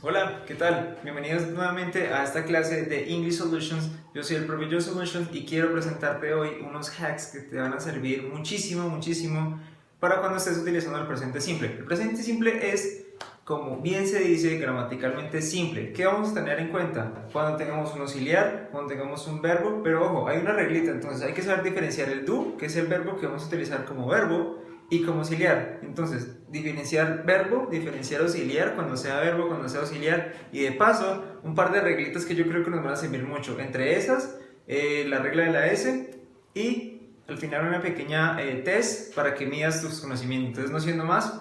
Hola, ¿qué tal? Bienvenidos nuevamente a esta clase de English Solutions. Yo soy el profe Joe Solutions y quiero presentarte hoy unos hacks que te van a servir muchísimo para cuando estés utilizando el presente simple. El presente simple es, como bien se dice, gramaticalmente simple. ¿Qué vamos a tener en cuenta? Cuando tengamos un auxiliar, cuando tengamos un verbo, pero ojo, hay una reglita, entonces hay que saber diferenciar el do, que es el verbo que vamos a utilizar como verbo, y como auxiliar. Entonces, diferenciar verbo, diferenciar auxiliar, cuando sea verbo, cuando sea auxiliar. Y de paso, un par de reglitas que yo creo que nos van a servir mucho. Entre esas, la regla de la S y al final una pequeña test para que midas tus conocimientos. Entonces, no siendo más,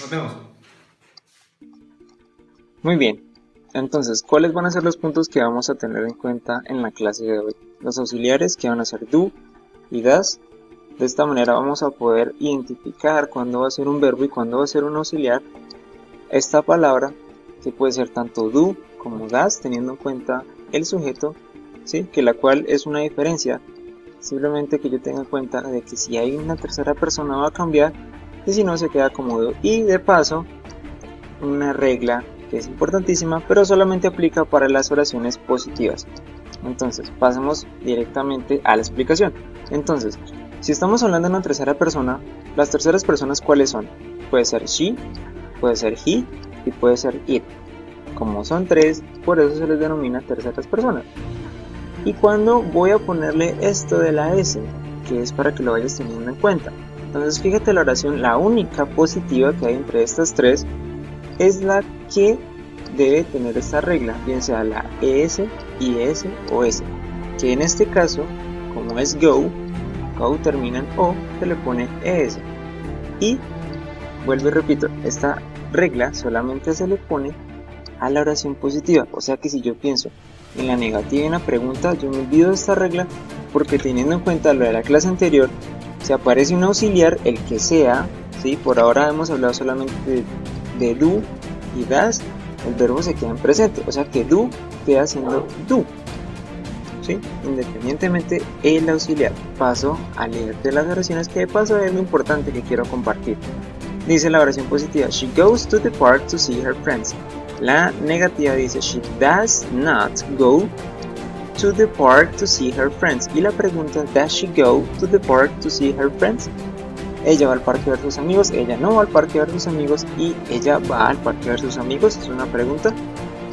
nos vemos. Muy bien, entonces, ¿cuáles van a ser los puntos que vamos a tener en cuenta en la clase de hoy? Los auxiliares que van a ser do y das. De esta manera vamos a poder identificar cuándo va a ser un verbo y cuándo va a ser un auxiliar. Esta palabra, que puede ser tanto do como das, teniendo en cuenta el sujeto, ¿sí? Que la cual es una diferencia. Simplemente que yo tenga en cuenta de que si hay una tercera persona va a cambiar y si no se queda como do. Y de paso, una regla que es importantísima, pero solamente aplica para las oraciones positivas. Entonces, pasemos directamente a la explicación. Entonces, si estamos hablando de una tercera persona, las terceras personas ¿cuáles son? Puede ser she, puede ser he y puede ser it. Como son tres, por eso se les denomina terceras personas. Y cuando voy a ponerle esto de la S, que es para que lo vayas teniendo en cuenta. Entonces, fíjate la oración, la única positiva que hay entre estas tres es la que debe tener esta regla, bien sea la ES, IS o S, que en este caso, como es go termina en O, se le pone ES. Y, vuelvo y repito, esta regla solamente se le pone a la oración positiva, o sea que si yo pienso en la negativa y en la pregunta, yo me olvido de esta regla porque teniendo en cuenta lo de la clase anterior, si aparece un auxiliar, el que sea, ¿sí? Por ahora hemos hablado solamente de do y das, el verbo se queda en presente, o sea que do queda siendo do, ¿sí? Independientemente el auxiliar. Paso a leerte las oraciones, que de paso es lo importante que quiero compartir. Dice la oración positiva, she goes to the park to see her friends. La negativa dice, she does not go to the park to see her friends. Y la pregunta, does she go to the park to see her friends? Ella va al parque a ver sus amigos, ella no va al parque a ver sus amigos y ella va al parque a ver sus amigos, es una pregunta.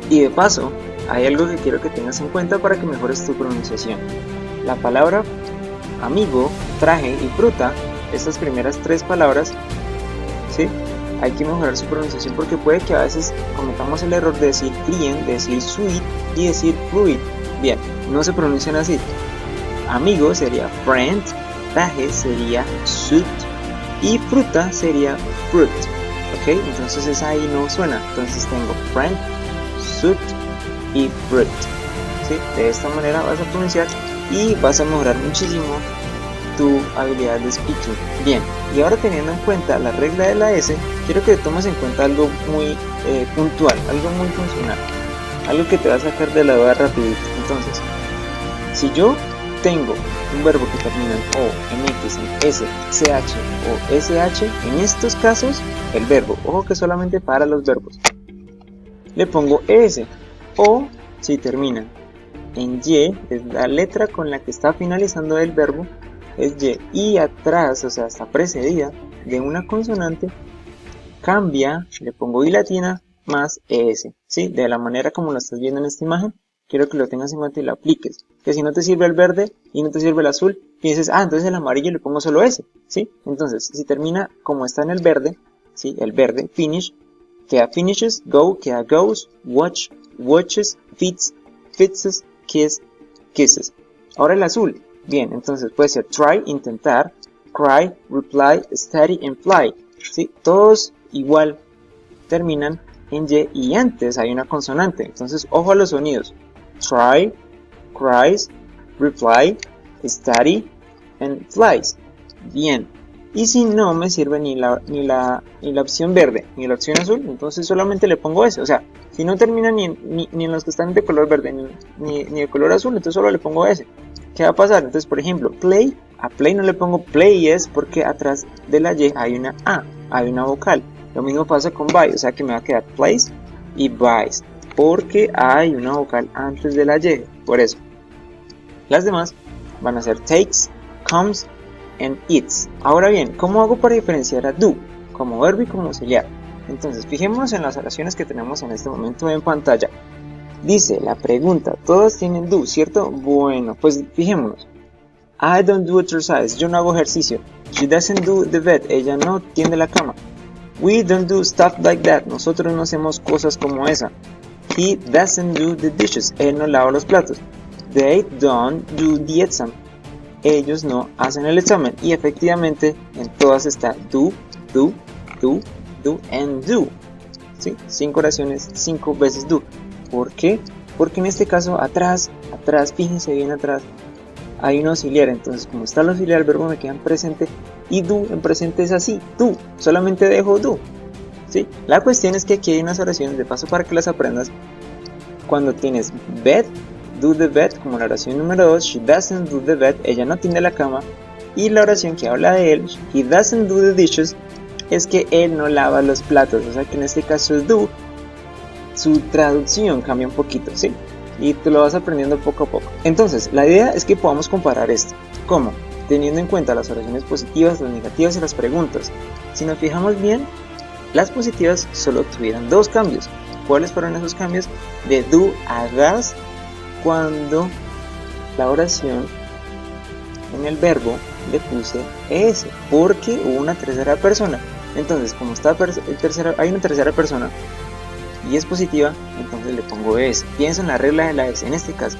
Y de paso, hay algo que quiero que tengas en cuenta para que mejores tu pronunciación. La palabra amigo, traje y fruta, estas primeras tres palabras, ¿sí? Hay que mejorar su pronunciación porque puede que a veces cometamos el error de decir green, de decir sweet y decir fluid. Bien, no se pronuncian así. Amigo sería friend, traje sería suit y fruta sería fruit, ok, entonces esa ahí no suena, entonces tengo friend, suit y fruit, ¿sí? De esta manera vas a pronunciar y vas a mejorar muchísimo tu habilidad de speaking. Bien, y ahora teniendo en cuenta la regla de la S, quiero que tomes en cuenta algo muy puntual, algo muy funcional, algo que te va a sacar de la duda rapidito. Entonces, si yo tengo un verbo que termina en O, en X, en S, CH o SH, en estos casos, el verbo, ojo que solamente para los verbos, le pongo ES, o si termina en Y, es la letra con la que está finalizando el verbo, es Y, y atrás, o sea, está precedida de una consonante, cambia, le pongo I latina más ES, ¿sí? De la manera como lo estás viendo en esta imagen, quiero que lo tengas en cuenta y lo apliques. Que si no te sirve el verde y no te sirve el azul, pienses, entonces el amarillo le pongo solo S, ¿sí? Entonces, si termina como está en el verde, ¿sí? El verde, finish, queda finishes, go, queda goes, watch, watches, fits, fixes, kiss, kisses. Ahora el azul, bien, entonces puede ser try, intentar, cry, reply, study and fly, ¿sí? Todos igual terminan en Y y antes hay una consonante, entonces ojo a los sonidos. Try, cries, reply, study, and flies. Bien. Y si no me sirve ni la opción verde ni la opción azul, entonces solamente le pongo S. O sea, si no termina ni en los que están de color verde ni de color azul, entonces solo le pongo S. ¿Qué va a pasar? Entonces, por ejemplo, play, a play no le pongo play es porque atrás de la Y hay una A, hay una vocal. Lo mismo pasa con buy, o sea que me va a quedar plays, y buys, porque hay una vocal antes de la Y, por eso. Las demás van a ser takes, comes and eats. Ahora bien, ¿cómo hago para diferenciar a do como verbo y como auxiliar? Entonces, fijémonos en las oraciones que tenemos en este momento en pantalla. Dice la pregunta, todas tienen do, ¿cierto? Bueno, pues fijémonos. I don't do exercise, yo no hago ejercicio. She doesn't do the bed, ella no tiende la cama. We don't do stuff like that, nosotros no hacemos cosas como esa. He doesn't do the dishes, él no lava los platos. They don't do the exam, ellos no hacen el examen. Y efectivamente en todas está do, do, do, do and do. ¿Sí? 5 oraciones, 5 veces do. ¿Por qué? Porque en este caso atrás, fíjense bien atrás, hay un auxiliar. Entonces como está el auxiliar, el verbo me queda en presente y do en presente es así, do, solamente dejo do. ¿Sí? La cuestión es que aquí hay unas oraciones, de paso para que las aprendas. Cuando tienes bed, do the bed, como la oración número 2, she doesn't do the bed, ella no tiende la cama. Y la oración que habla de él, he doesn't do the dishes, es que él no lava los platos. O sea que en este caso es do, su traducción cambia un poquito, ¿sí? Y te lo vas aprendiendo poco a poco. Entonces, la idea es que podamos comparar esto. ¿Cómo? Teniendo en cuenta las oraciones positivas, las negativas y las preguntas. Si nos fijamos bien, las positivas solo tuvieron 2 cambios. ¿Cuáles fueron esos cambios? De do a das, cuando la oración en el verbo le puse es, porque hubo una tercera persona. Entonces, como está hay una tercera persona y es positiva, entonces le pongo es. Pienso en la regla de la es en este caso.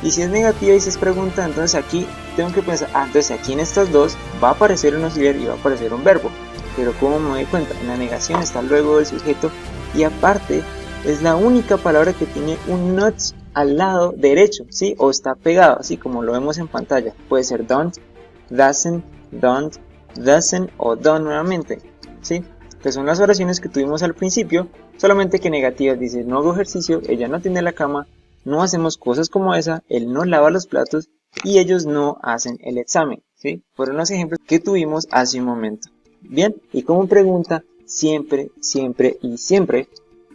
Y si es negativa y si es pregunta, entonces aquí tengo que pensar, entonces aquí en estas dos va a aparecer un auxiliar y va a aparecer un verbo. Pero ¿cómo me doy cuenta? En la negación está luego del sujeto y aparte es la única palabra que tiene un not al lado derecho, ¿sí? O está pegado, así como lo vemos en pantalla. Puede ser don't, doesn't, o don't nuevamente, ¿sí? Que son las oraciones que tuvimos al principio, solamente que negativas. Dice, no hago ejercicio, ella no tiende la cama, no hacemos cosas como esa, él no lava los platos y ellos no hacen el examen, ¿sí? Fueron los ejemplos que tuvimos hace un momento. Bien, y como pregunta, siempre, siempre y siempre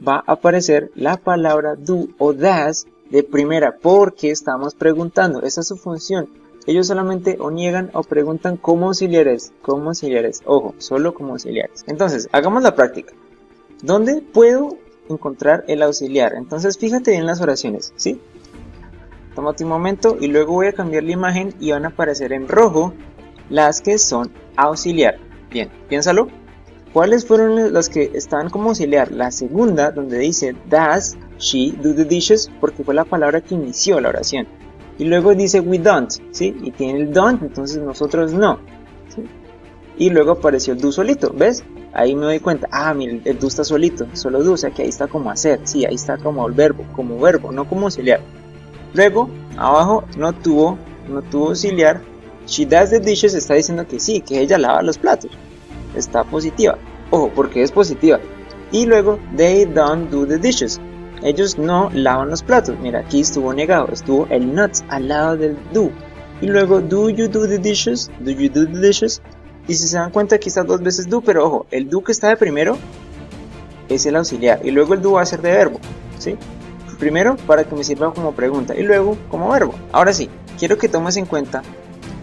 va a aparecer la palabra do o das de primera, porque estamos preguntando. Esa es su función. Ellos solamente o niegan o preguntan como auxiliares, ojo, solo como auxiliares. Entonces, hagamos la práctica. ¿Dónde puedo encontrar el auxiliar? Entonces, fíjate bien las oraciones, ¿sí? Tómate un momento y luego voy a cambiar la imagen y van a aparecer en rojo las que son auxiliar. Bien, piénsalo. ¿Cuáles fueron las que estaban como auxiliar? La segunda, donde dice does she do the dishes, porque fue la palabra que inició la oración. Y luego dice we don't, ¿sí? Y tiene el don't, entonces nosotros no, ¿sí? Y luego apareció el do solito, ¿ves? Ahí me doy cuenta, mira, el do está solito, solo do, o sea que ahí está como hacer, sí, ahí está como el verbo, no como auxiliar. Luego, abajo no tuvo auxiliar. She does the dishes está diciendo que sí, que ella lava los platos. Está positiva. Ojo, porque es positiva. Y luego, they don't do the dishes. Ellos no lavan los platos. Mira, aquí estuvo negado. Estuvo el not al lado del do. Y luego, do you do the dishes? Do you do the dishes? Y si se dan cuenta, aquí está 2 veces do. Pero ojo, el do que está de primero es el auxiliar. Y luego el do va a ser de verbo, ¿sí? Primero para que me sirva como pregunta y luego como verbo. Ahora sí, quiero que tomes en cuenta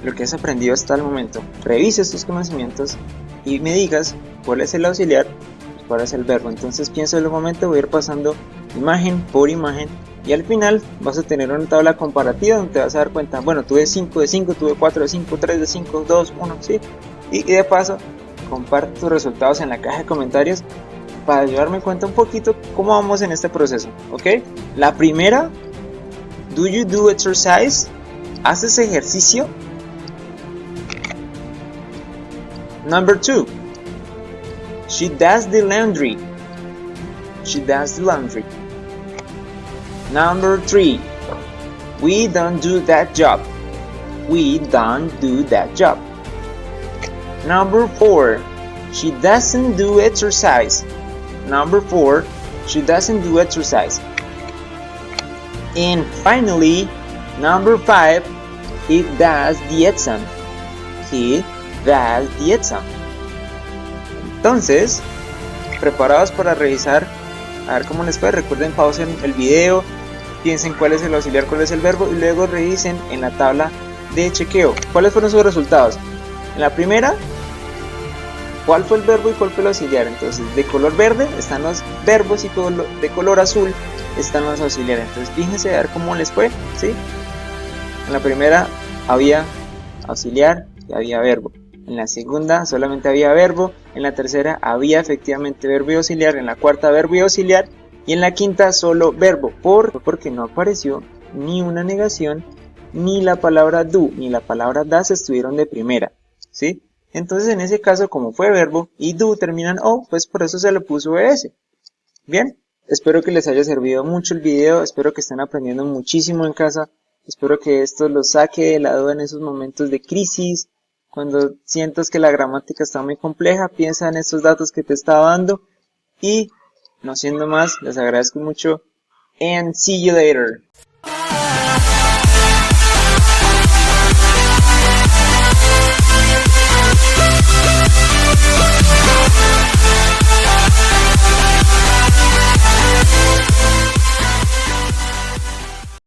lo que has aprendido hasta el momento. Revises tus conocimientos y me digas cuál es el auxiliar y cuál es el verbo. Entonces piensa en un momento, voy a ir pasando imagen por imagen y al final vas a tener una tabla comparativa donde te vas a dar cuenta, bueno, tuve 5 de 5, tuve 4 de 5, 3 de 5, 2, 1, ¿sí? Y de paso, comparte tus resultados en la caja de comentarios para ayudarme a cuenta un poquito cómo vamos en este proceso, ¿ok? La primera, do you do exercise? ¿Haces ejercicio? Number 2, she does the laundry. She does the laundry. Number 3, we don't do that job. We don't do that job. Number 4, she doesn't do exercise. Number 4, she doesn't do exercise. And finally, number 5, he does the exam. He does the exam. Entonces, preparados para revisar a ver cómo les fue. Recuerden, pausen el video, piensen cuál es el auxiliar, cuál es el verbo y luego revisen en la tabla de chequeo cuáles fueron sus resultados. En la primera, cuál fue el verbo y cuál fue el auxiliar. Entonces, de color verde están los verbos y de color azul están los auxiliares. Entonces, fíjense a ver cómo les fue, ¿sí? En la primera había auxiliar y había verbo. En la segunda solamente había verbo. En la tercera había efectivamente verbo y auxiliar. En la cuarta verbo y auxiliar. Y en la quinta solo verbo. Porque no apareció ni una negación, ni la palabra do, ni la palabra das estuvieron de primera, ¿sí? Entonces en ese caso, como fue verbo y do terminan o, pues por eso se le puso es. Bien, espero que les haya servido mucho el video. Espero que estén aprendiendo muchísimo en casa. Espero que esto los saque de la duda en esos momentos de crisis. Cuando sientas que la gramática está muy compleja, piensa en estos datos que te estaba dando. Y, no siendo más, les agradezco mucho. And see you later.